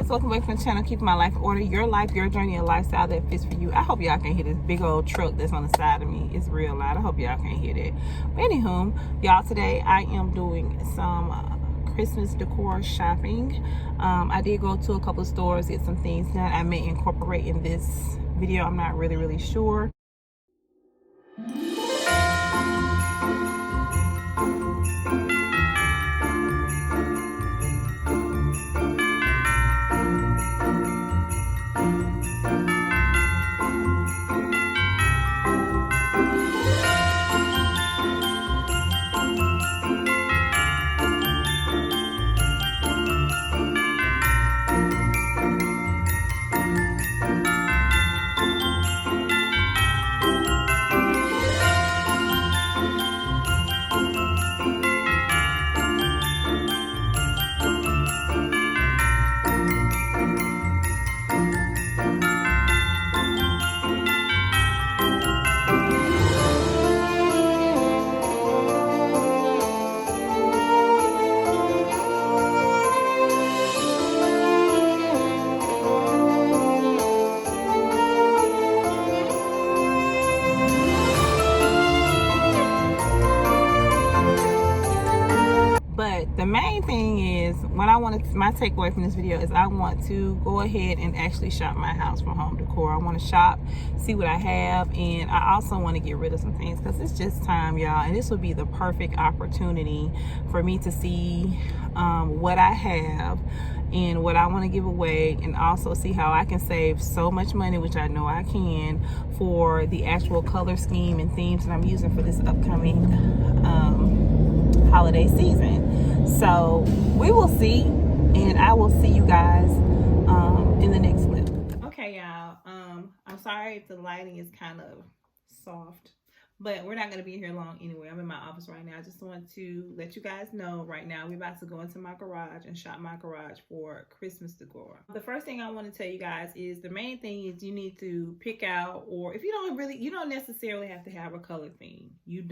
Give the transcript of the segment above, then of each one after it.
guys, welcome back to the channel, Keeping My Life in Order. Your life, your journey, a lifestyle that fits for you. I hope y'all can hear this big old truck that's on the side of me. It's real loud. I hope y'all can hear that. But anywho, y'all, today I am doing some Christmas decor shopping. I did go to a couple of stores, get some things done. I may incorporate in this video. I'm not really sure. But the main thing is, what I wanted, my takeaway from this video is I want to go ahead and actually shop my house for home decor. I want to shop, see what I have, and I also want to get rid of some things because it's just time, y'all. And this would be the perfect opportunity for me to see what I have and what I want to give away, and also see how I can save so much money, which I know I can, for the actual color scheme and themes that I'm using for this upcoming holiday season. So we will see, and I will see you guys in the next clip. Okay, y'all, I'm sorry if the lighting is kind of soft, but we're not going to be here long anyway. I'm in my office right now. I just want to let you guys know right now we're about to go into my garage and shop my garage for Christmas decor. The first thing I want to tell you guys is the main thing is you need to pick out, or if you don't necessarily have to have a color theme. You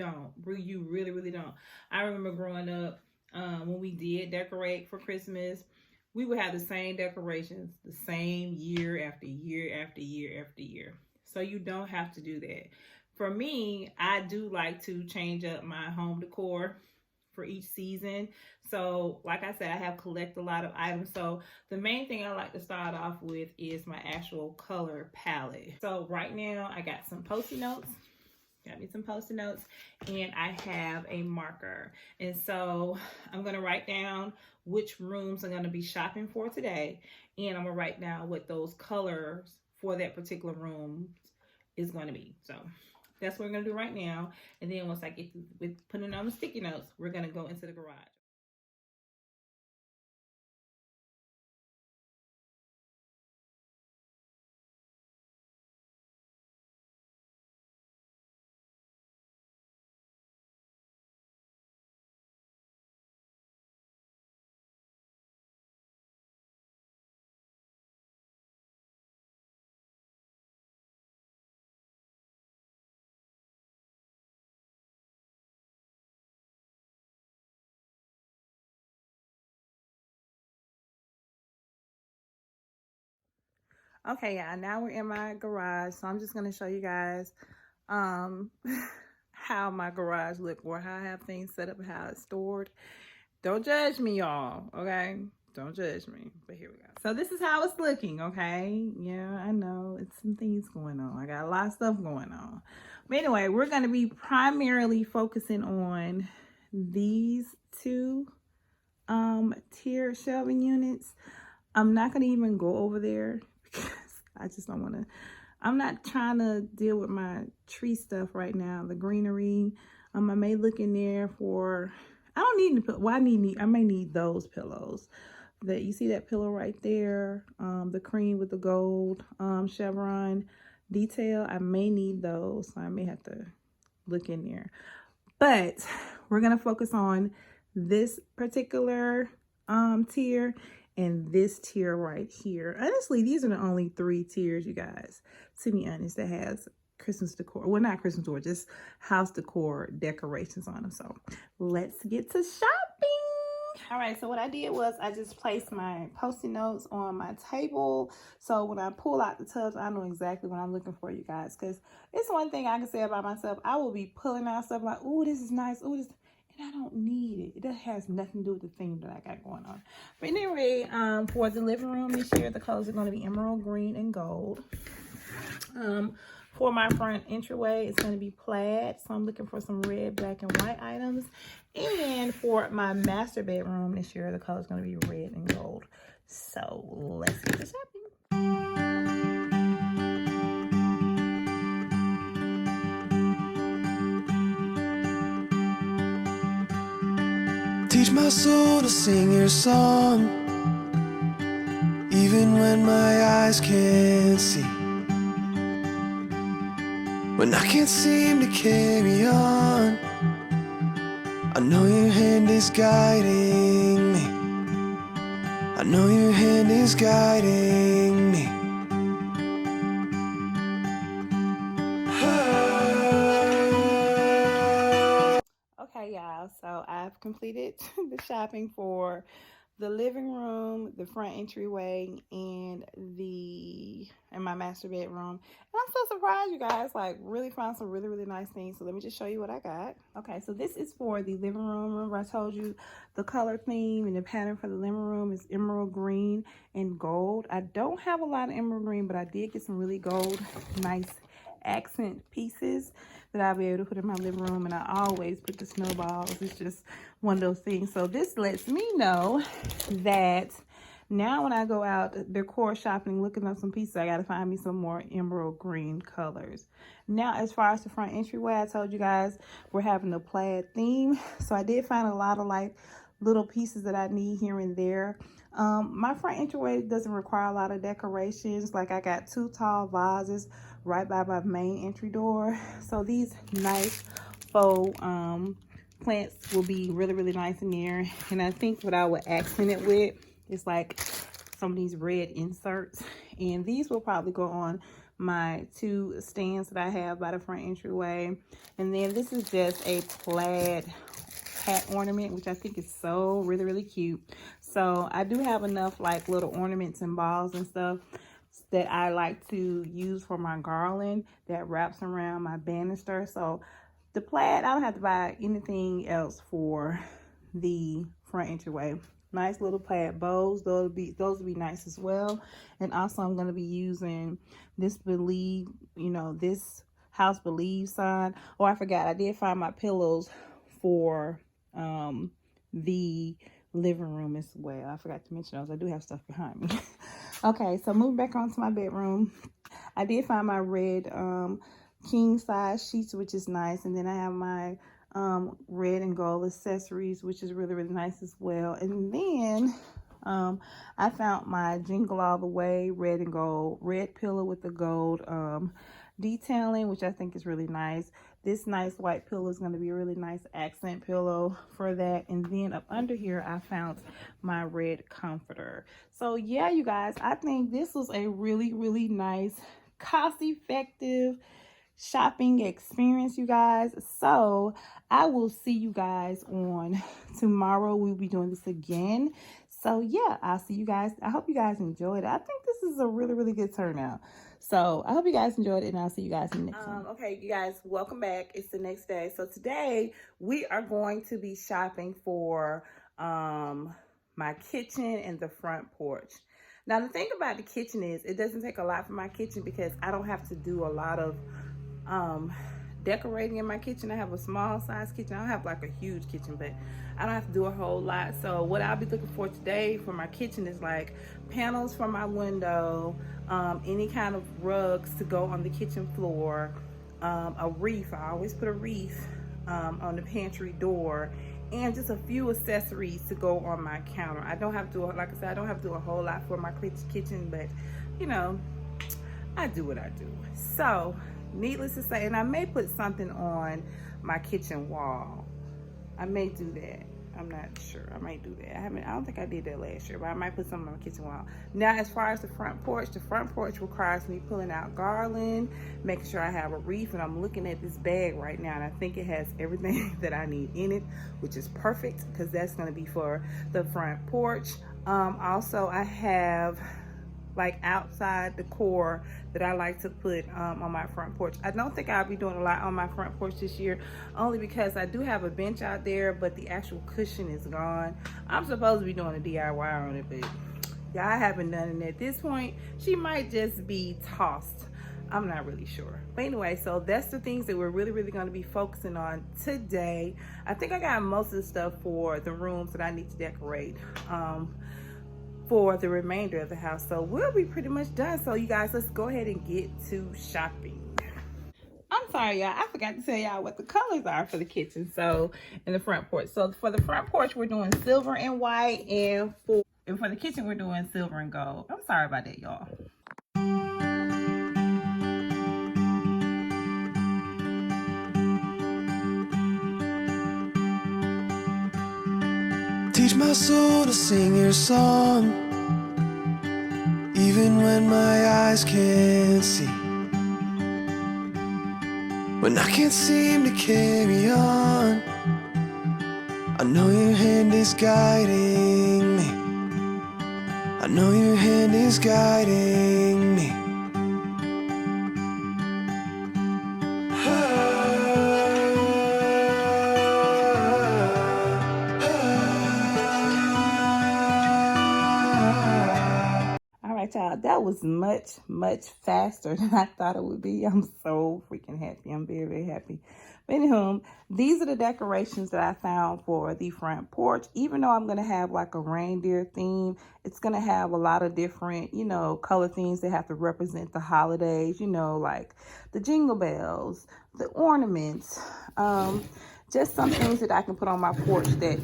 really don't. I remember growing up, when we did decorate for Christmas, we would have the same decorations the same year after year after year after year. So you don't have to do that. For me, I do like to change up my home decor for each season. So like I said, I have collected a lot of items. So the main thing I like to start off with is my actual color palette. So right now I got some Post-it notes. Got me some Post-it notes, and I have a marker. And so I'm going to write down which rooms I'm going to be shopping for today. And I'm going to write down what those colors for that particular room is going to be. So that's what we're going to do right now. And then once I get to with putting on the sticky notes, we're going to go into the garage. Okay, yeah, now we're in my garage, so I'm just going to show you guys how my garage look, or how I have things set up and how it's stored. Don't judge me, y'all, okay? Don't judge me, but here we go. So this is how it's looking, okay? Yeah, I know it's some things going on. I got a lot of stuff going on. But anyway, we're going to be primarily focusing on these two tier shelving units. I'm not going to even go over there because I just don't want to. I'm not trying to deal with my tree stuff right now, the greenery. I may look in there for, I don't need, well, I may need those pillows. That you see that pillow right there, the cream with the gold chevron detail. I may need those, so I may have to look in there. But we're going to focus on this particular tier and this tier right here. Honestly, these are the only 3 tiers, you guys, to be honest, that has Christmas decor. Well, not Christmas decor, just house decor decorations on them. So let's get to shopping. All right, so what I did was I just placed my Post-it notes on my table. So when I pull out the tubs, I know exactly what I'm looking for, you guys. Because it's one thing I can say about myself. I will be pulling out stuff like, oh, this is nice. Oh, this, and I don't need it. It has nothing to do with the theme that I got going on. But anyway, for the living room this year, the colors are going to be emerald green and gold. For my front entryway, it's going to be plaid. So I'm looking for some red, black, and white items. And for my master bedroom this year, the color is going to be red and gold. So let's get this happening. Teach my soul to sing your song, even when my eyes can't see. When I can't seem to carry on, I know your hand is guiding me. I know your hand is guiding me. Okay, y'all, so I've completed the shopping for the living room, the front entryway, and my master bedroom. And I'm so surprised, you guys, like really found some really nice things. So let me just show you what I got. Okay, so this is for the living room. Remember I told you the color theme and the pattern for the living room is emerald green and gold. I don't have a lot of emerald green, but I did get some really gold, nice accent pieces that I'll be able to put in my living room. And I always put the snowballs. It's just one of those things. So this lets me know that now when I go out decor shopping, looking up some pieces, I got to find me some more emerald green colors. Now, as far as the front entryway, I told you guys we're having a plaid theme. So I did find a lot of like little pieces that I need here and there. My front entryway doesn't require a lot of decorations. Like I got 2 tall vases right by my main entry door. So these nice faux plants will be really nice in there. And I think what I would accent it with is like some of these red inserts. And these will probably go on my 2 stands that I have by the front entryway. And then this is just a plaid hat ornament, which I think is so really cute. So I do have enough like little ornaments and balls and stuff that I like to use for my garland that wraps around my banister. So the plaid, I don't have to buy anything else for the front entryway. Nice little plaid bows, those will be nice as well. And also I'm going to be using this Believe, this House Believe sign. Oh, I forgot, I did find my pillows for the living room as well. I forgot to mention those. I do have stuff behind me. Okay, so moving back onto my bedroom, I did find my red king size sheets, which is nice. And then I have my red and gold accessories, which is really nice as well. And then I found my Jingle All the Way red and gold red pillow with the gold detailing, which I think is really nice. This nice white pillow is going to be a really nice accent pillow for that. And then up under here, I found my red comforter. So yeah, you guys, I think this was a really nice, cost-effective shopping experience, you guys. So I will see you guys on tomorrow. We'll be doing this again. So yeah, I'll see you guys. I hope you guys enjoyed it. I think this is a really good turnout. So I hope you guys enjoyed it, and I'll see you guys in the next one. Okay, you guys, welcome back. It's the next day. So today we are going to be shopping for my kitchen and the front porch. Now the thing about the kitchen is it doesn't take a lot for my kitchen because I don't have to do a lot of decorating in my kitchen. I have a small size kitchen. I don't have like a huge kitchen, but I don't have to do a whole lot. So what I'll be looking for today for my kitchen is like panels for my window, any kind of rugs to go on the kitchen floor, a wreath. I always put a wreath on the pantry door, and just a few accessories to go on my counter. I don't have to, like I said, I don't have to do a whole lot for my kitchen, but I do what I do. So needless to say, and I may put something on my kitchen wall. I may do that. I'm not sure. I might do that. I don't think I did that last year, but I might put some on my kitchen wall. Now, as far as the front porch requires me pulling out garland, making sure I have a wreath, and I'm looking at this bag right now, and I think it has everything that I need in it, which is perfect because that's going to be for the front porch. Also, I have like outside decor that I like to put on my front porch. I don't think I'll be doing a lot on my front porch this year, only because I do have a bench out there, but the actual cushion is gone. I'm supposed to be doing a DIY on it, but yeah, I haven't done it at this point. She might just be tossed. I'm not really sure. But anyway, so that's the things that we're really going to be focusing on today. I think I got most of the stuff for the rooms that I need to decorate for the remainder of the house. So we'll be pretty much done. So you guys, let's go ahead and get to shopping. I'm sorry, y'all. I forgot to tell y'all what the colors are for the kitchen. So in the front porch. So for the front porch, we're doing silver and white, and for the kitchen, we're doing silver and gold. I'm sorry about that, y'all. Teach my soul to sing your song, even when my eyes can't see. When I can't seem to carry on, I know your hand is guiding me. I know your hand is guiding me. All right, y'all, that was much faster than I thought it would be. I'm so freaking happy. I'm very happy. But anywho, these are the decorations that I found for the front porch. Even though I'm going to have like a reindeer theme, it's going to have a lot of different, color themes that have to represent the holidays, like the jingle bells, the ornaments, just some things that I can put on my porch that,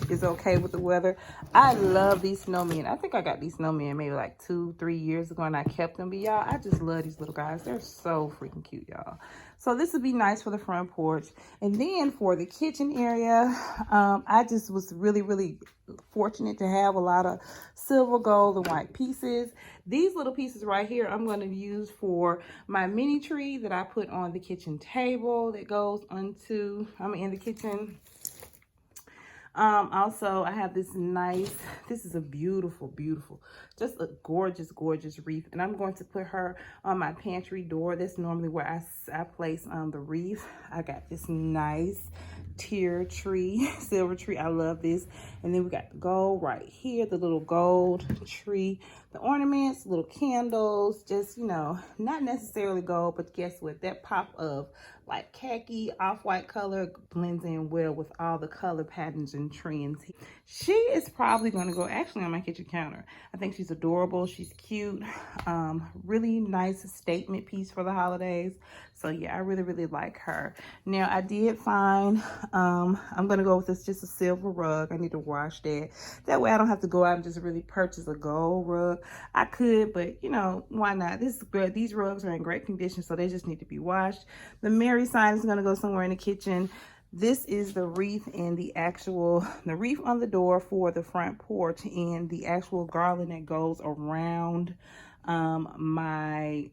is okay with the weather. I love these snowmen. I think I got these snowmen maybe like 2-3 years ago, and I kept them. But y'all, I just love these little guys. They're so freaking cute, y'all. So this would be nice for the front porch. And then for the kitchen area, I just was really fortunate to have a lot of silver, gold, and white pieces. These little pieces right here, I'm going to use for my mini tree that I put on the kitchen table that goes into, in the kitchen. Also, I have this this is a beautiful, just a gorgeous wreath. And I'm going to put her on my pantry door. That's normally where I place the wreath. I got this nice tier tree, silver tree. I love this. And then we got the gold right here, the little gold tree, the ornaments, little candles, just, not necessarily gold, but guess what? That pop of like khaki, off-white color blends in well with all the color patterns and trends. She is probably going to go actually on my kitchen counter. I think she's adorable. She's cute. Really nice statement piece for the holidays. So yeah, I really like her. Now I did find, I'm going to go with just a silver rug. I need to wash that. That way I don't have to go out and just really purchase a gold rug. I could, but why not? This is good. These rugs are in great condition, so they just need to be washed. The Mary sign is going to go somewhere in the kitchen. This is the wreath and the wreath on the door for the front porch, and the actual garland that goes around my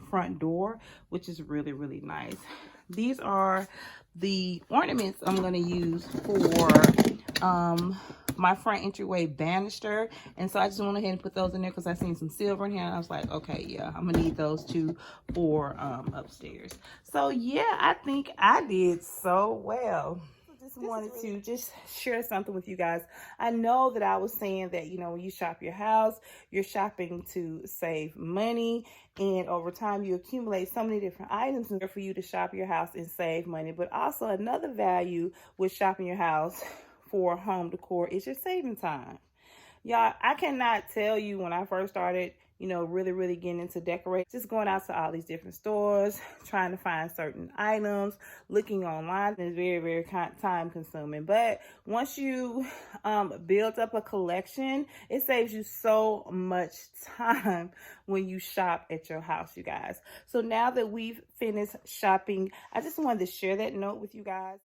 front door, which is really nice. These are the ornaments I'm going to use for my front entryway banister, and so I just went ahead and put those in there because I seen some silver in here, and I was like, okay, yeah, I'm gonna need those too for upstairs. So yeah, I think I did so well. Just wanted to just share something with you guys. I know that I was saying that, when you shop your house, you're shopping to save money, and over time you accumulate so many different items for you to shop your house and save money. But also another value with shopping your house for home decor is your saving time. Y'all, I cannot tell you when I first started, really getting into decorating, just going out to all these different stores, trying to find certain items, looking online is very time consuming. But once you build up a collection, it saves you so much time when you shop at your house, you guys. So now that we've finished shopping, I just wanted to share that note with you guys.